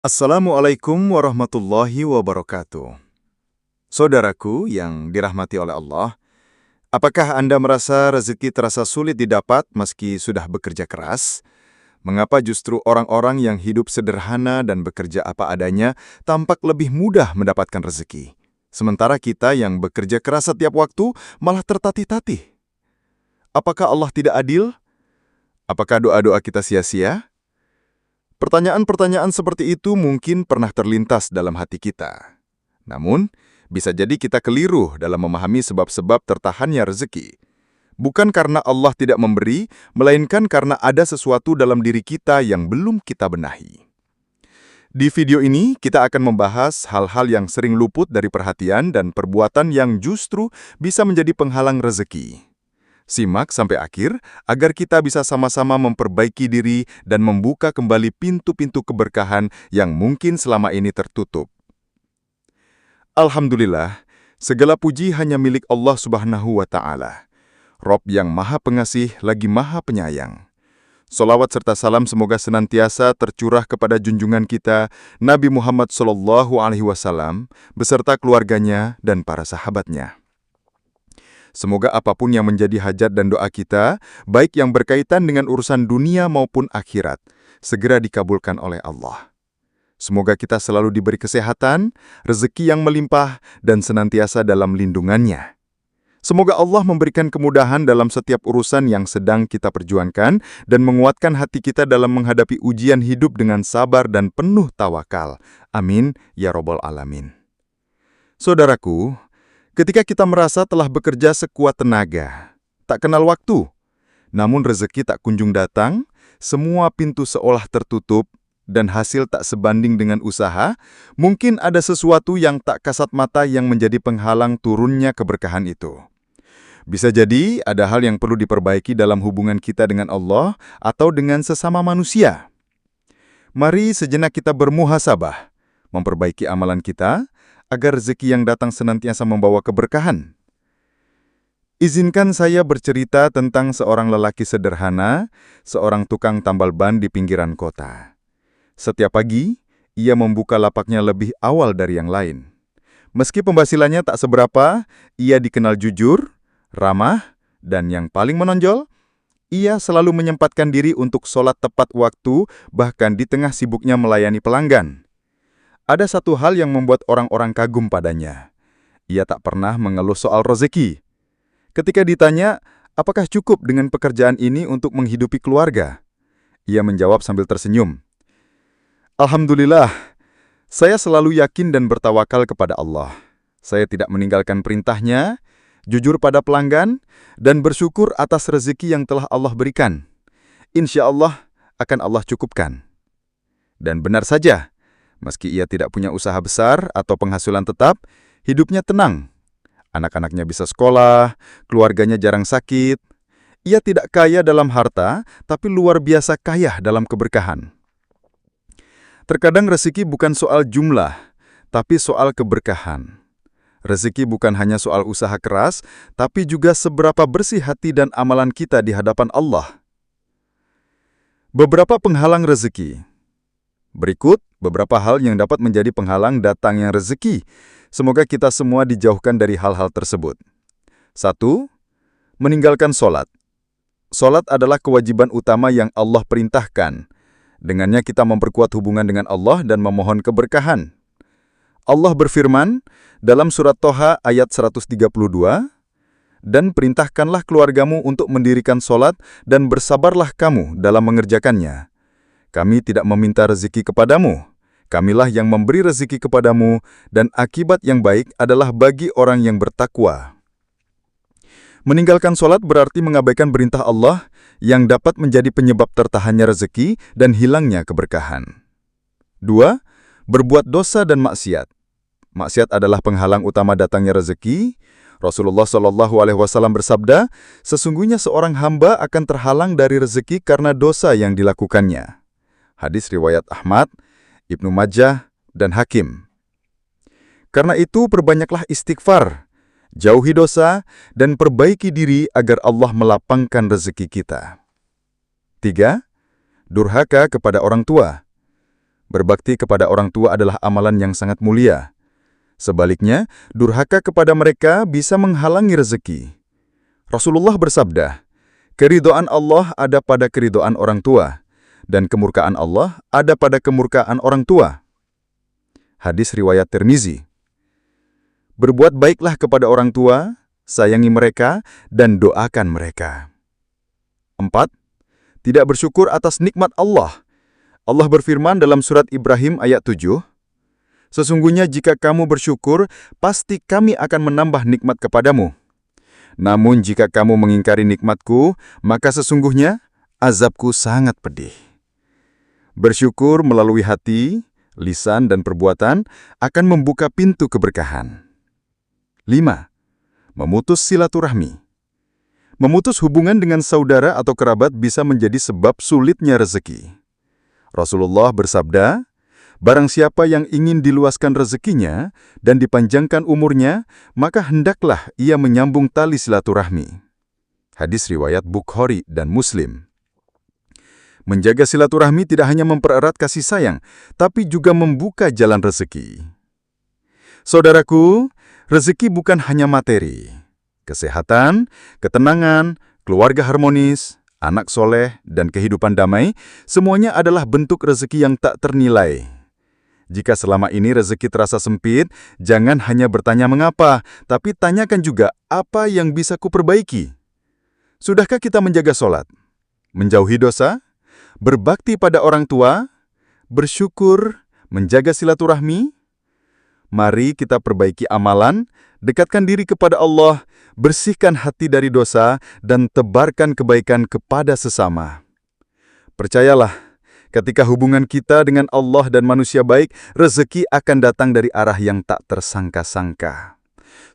Assalamualaikum warahmatullahi wabarakatuh. Saudaraku yang dirahmati oleh Allah, apakah Anda merasa rezeki terasa sulit didapat meski sudah bekerja keras? Mengapa justru orang-orang yang hidup sederhana dan bekerja apa adanya tampak lebih mudah mendapatkan rezeki? Sementara kita yang bekerja keras setiap waktu malah tertatih-tatih. Apakah Allah tidak adil? Apakah doa-doa kita sia-sia? Pertanyaan-pertanyaan seperti itu mungkin pernah terlintas dalam hati kita. Namun, bisa jadi kita keliru dalam memahami sebab-sebab tertahannya rezeki. Bukan karena Allah tidak memberi, melainkan karena ada sesuatu dalam diri kita yang belum kita benahi. Di video ini, kita akan membahas hal-hal yang sering luput dari perhatian dan perbuatan yang justru bisa menjadi penghalang rezeki. Simak sampai akhir agar kita bisa sama-sama memperbaiki diri dan membuka kembali pintu-pintu keberkahan yang mungkin selama ini tertutup. Alhamdulillah, segala puji hanya milik Allah Subhanahu wa Ta'ala, Rob yang Maha Pengasih lagi Maha Penyayang. Salawat serta salam semoga senantiasa tercurah kepada junjungan kita, Nabi Muhammad SAW, beserta keluarganya dan para sahabatnya. Semoga apapun yang menjadi hajat dan doa kita, baik yang berkaitan dengan urusan dunia maupun akhirat, segera dikabulkan oleh Allah. Semoga kita selalu diberi kesehatan, rezeki yang melimpah, dan senantiasa dalam lindungannya. Semoga Allah memberikan kemudahan dalam setiap urusan yang sedang kita perjuangkan dan menguatkan hati kita dalam menghadapi ujian hidup dengan sabar dan penuh tawakal. Amin, ya Rabbal Alamin. Saudaraku, ketika kita merasa telah bekerja sekuat tenaga, tak kenal waktu, namun rezeki tak kunjung datang, semua pintu seolah tertutup, dan hasil tak sebanding dengan usaha, mungkin ada sesuatu yang tak kasat mata yang menjadi penghalang turunnya keberkahan itu. Bisa jadi ada hal yang perlu diperbaiki dalam hubungan kita dengan Allah atau dengan sesama manusia. Mari sejenak kita bermuhasabah, memperbaiki amalan kita, agar rezeki yang datang senantiasa membawa keberkahan. Izinkan saya bercerita tentang seorang lelaki sederhana, seorang tukang tambal ban di pinggiran kota. Setiap pagi, ia membuka lapaknya lebih awal dari yang lain. Meski penghasilannya tak seberapa, ia dikenal jujur, ramah, dan yang paling menonjol, ia selalu menyempatkan diri untuk sholat tepat waktu, bahkan di tengah sibuknya melayani pelanggan. Ada satu hal yang membuat orang-orang kagum padanya. Ia tak pernah mengeluh soal rezeki. Ketika ditanya, apakah cukup dengan pekerjaan ini untuk menghidupi keluarga? Ia menjawab sambil tersenyum. Alhamdulillah, saya selalu yakin dan bertawakal kepada Allah. Saya tidak meninggalkan perintahnya, jujur pada pelanggan, dan bersyukur atas rezeki yang telah Allah berikan. Insya Allah akan Allah cukupkan. Dan benar saja, meski ia tidak punya usaha besar atau penghasilan tetap, hidupnya tenang. Anak-anaknya bisa sekolah, keluarganya jarang sakit. Ia tidak kaya dalam harta, tapi luar biasa kaya dalam keberkahan. Terkadang rezeki bukan soal jumlah, tapi soal keberkahan. Rezeki bukan hanya soal usaha keras, tapi juga seberapa bersih hati dan amalan kita di hadapan Allah. Beberapa penghalang rezeki. Berikut beberapa hal yang dapat menjadi penghalang datangnya rezeki. Semoga kita semua dijauhkan dari hal-hal tersebut. 1. Meninggalkan sholat. Sholat adalah kewajiban utama yang Allah perintahkan. Dengannya kita memperkuat hubungan dengan Allah dan memohon keberkahan. Allah berfirman dalam surat Toha ayat 132, "Dan perintahkanlah keluargamu untuk mendirikan sholat dan bersabarlah kamu dalam mengerjakannya. Kami tidak meminta rezeki kepadamu. Kamilah yang memberi rezeki kepadamu, dan akibat yang baik adalah bagi orang yang bertakwa." Meninggalkan sholat berarti mengabaikan perintah Allah yang dapat menjadi penyebab tertahannya rezeki dan hilangnya keberkahan. 2. Berbuat dosa dan maksiat. Maksiat adalah penghalang utama datangnya rezeki. Rasulullah SAW bersabda, "Sesungguhnya seorang hamba akan terhalang dari rezeki karena dosa yang dilakukannya." Hadis riwayat Ahmad, Ibnu Majah, dan Hakim. Karena itu perbanyaklah istighfar, jauhi dosa, dan perbaiki diri agar Allah melapangkan rezeki kita. 3. Durhaka kepada orang tua. Berbakti kepada orang tua adalah amalan yang sangat mulia. Sebaliknya, durhaka kepada mereka bisa menghalangi rezeki. Rasulullah bersabda, "Keridhaan Allah ada pada keridhaan orang tua, dan kemurkaan Allah ada pada kemurkaan orang tua." Hadis riwayat Tirmizi. Berbuat baiklah kepada orang tua, sayangi mereka, dan doakan mereka. 4. Tidak bersyukur atas nikmat Allah. Allah berfirman dalam surat Ibrahim ayat 7, "Sesungguhnya jika kamu bersyukur, pasti kami akan menambah nikmat kepadamu. Namun jika kamu mengingkari nikmatku, maka sesungguhnya azabku sangat pedih." Bersyukur melalui hati, lisan, dan perbuatan akan membuka pintu keberkahan. 5. Memutus silaturahmi. Memutus hubungan dengan saudara atau kerabat bisa menjadi sebab sulitnya rezeki. Rasulullah bersabda, "Barang siapa yang ingin diluaskan rezekinya dan dipanjangkan umurnya, maka hendaklah ia menyambung tali silaturahmi." Hadis riwayat Bukhari dan Muslim. Menjaga silaturahmi tidak hanya mempererat kasih sayang, tapi juga membuka jalan rezeki. Saudaraku, rezeki bukan hanya materi. Kesehatan, ketenangan, keluarga harmonis, anak soleh, dan kehidupan damai, semuanya adalah bentuk rezeki yang tak ternilai. Jika selama ini rezeki terasa sempit, jangan hanya bertanya mengapa, tapi tanyakan juga apa yang bisa kuperbaiki. Sudahkah kita menjaga sholat, menjauhi dosa, berbakti pada orang tua, bersyukur, menjaga silaturahmi? Mari kita perbaiki amalan, dekatkan diri kepada Allah, bersihkan hati dari dosa, dan tebarkan kebaikan kepada sesama. Percayalah, ketika hubungan kita dengan Allah dan manusia baik, rezeki akan datang dari arah yang tak tersangka-sangka.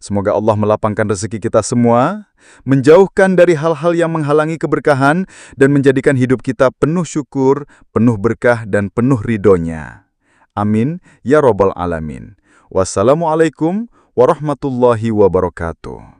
Semoga Allah melapangkan rezeki kita semua, menjauhkan dari hal-hal yang menghalangi keberkahan, dan menjadikan hidup kita penuh syukur, penuh berkah, dan penuh ridhonya. Amin, ya Rabbal Alamin. Wassalamualaikum warahmatullahi wabarakatuh.